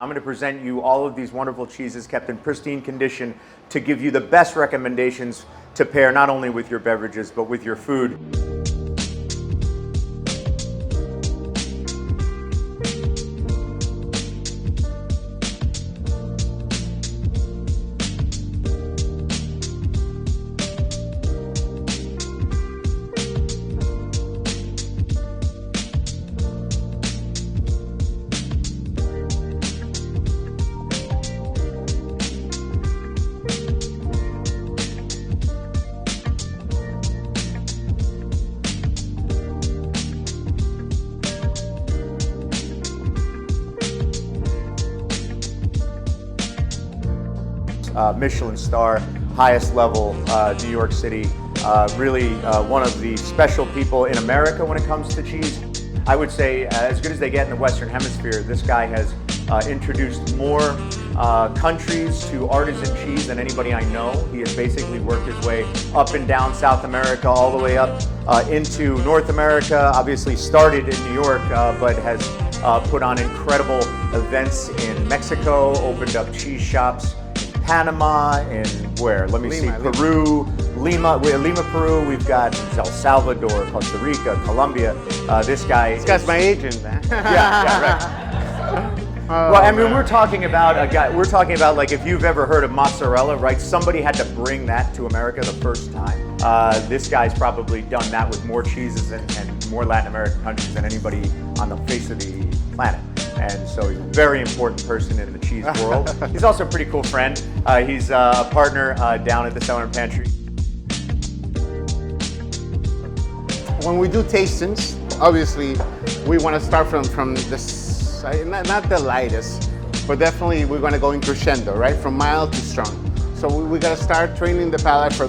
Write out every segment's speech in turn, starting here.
I'm going to present you all of these wonderful cheeses kept in pristine condition to give you the best recommendations to pair not only with your beverages but with your food. Michelin star, highest level, New York City. Really one of the special people in America when it comes to cheese. I would say as good as they get in the Western Hemisphere. This guy has introduced more countries to artisan cheese than anybody I know. He has basically worked his way up and down South America, all the way up into North America. Obviously started in New York, but has put on incredible events in Mexico, opened up cheese shops Panama, and where? Let me see, Peru, Lima, Peru. We've got El Salvador, Costa Rica, Colombia. This guy's my agent, man. Yeah, right. Well, I mean, we're talking about a guy. We're talking about like if you've ever heard of mozzarella, right? Somebody had to bring that to America the first time. This guy's probably done that with more cheeses and more Latin American countries than anybody on the face of the planet. And so he's a very important person in the cheese world. He's also a pretty cool friend. He's a partner down at the Southern Pantry. When we do tastings, obviously we want to start from this, not the lightest, but definitely we're going to go in crescendo, right? From mild to strong. So we got to start training the palate for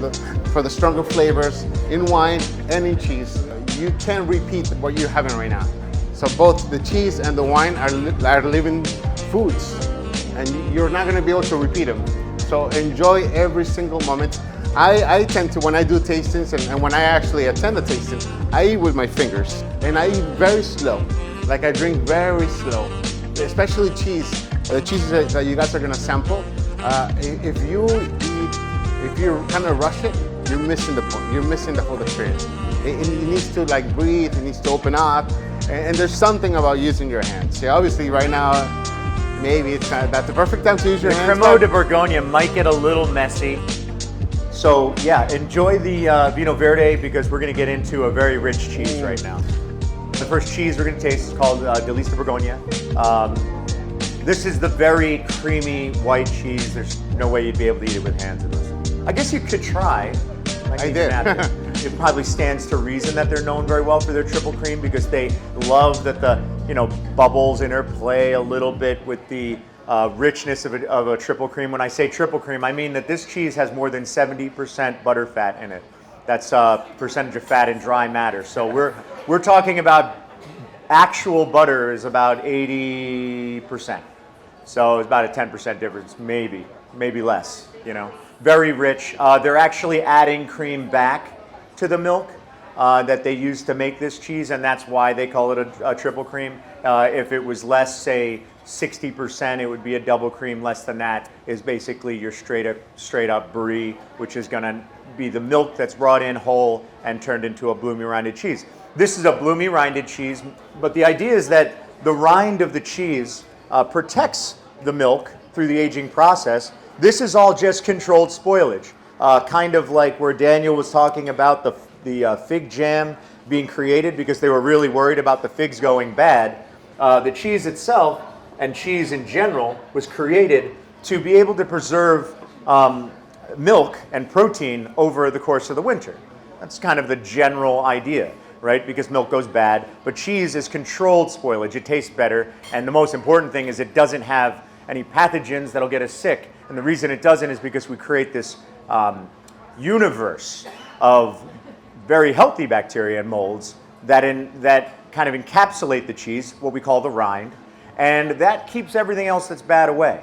the stronger flavors in wine and in cheese. You can't repeat what you're having right now. So both the cheese and the wine are living foods, and you're not going to be able to repeat them. So enjoy every single moment. I tend to, when I do tastings and when I actually attend a tasting, I eat with my fingers, and I eat very slow. Like I drink very slow, especially cheese. The cheeses that you guys are going to sample, if you kind of rush it, you're missing the point. You're missing the whole experience. It needs to like breathe. It needs to open up. And there's something about using your hands. Yeah, obviously right now, maybe it's not the perfect time to use your hands. The Cremeux de Bourgogne might get a little messy. So yeah, enjoy the Vino Verde because we're gonna get into a very rich cheese right now. The first cheese we're gonna taste is called Délices de Bourgogne. This is the very creamy white cheese. There's no way you'd be able to eat it with hands in this. I guess you could try. I did. It probably stands to reason that they're known very well for their triple cream because they love that the bubbles interplay a little bit with the richness of a triple cream. When I say triple cream, I mean that this cheese has more than 70% butter fat in it. That's a percentage of fat in dry matter. So we're talking about actual butter is about 80%. So it's about a 10% difference, maybe less. Very rich. They're actually adding cream back to the milk that they use to make this cheese, and that's why they call it a triple cream. If it was less, say 60%, it would be a double cream. Less than that is basically your straight up brie, which is going to be the milk that's brought in whole and turned into a bloomy rinded cheese. This is a bloomy rinded cheese, but the idea is that the rind of the cheese protects the milk through the aging process. This is all just controlled spoilage. Kind of like where Daniel was talking about the fig jam being created because they were really worried about the figs going bad. The cheese itself and cheese in general was created to be able to preserve milk and protein over the course of the winter. That's kind of the general idea, right? Because milk goes bad, but cheese is controlled spoilage. It tastes better, and the most important thing is it doesn't have any pathogens that'll get us sick. And the reason it doesn't is because we create this universe of very healthy bacteria and molds that kind of encapsulate the cheese, what we call the rind, and that keeps everything else that's bad away.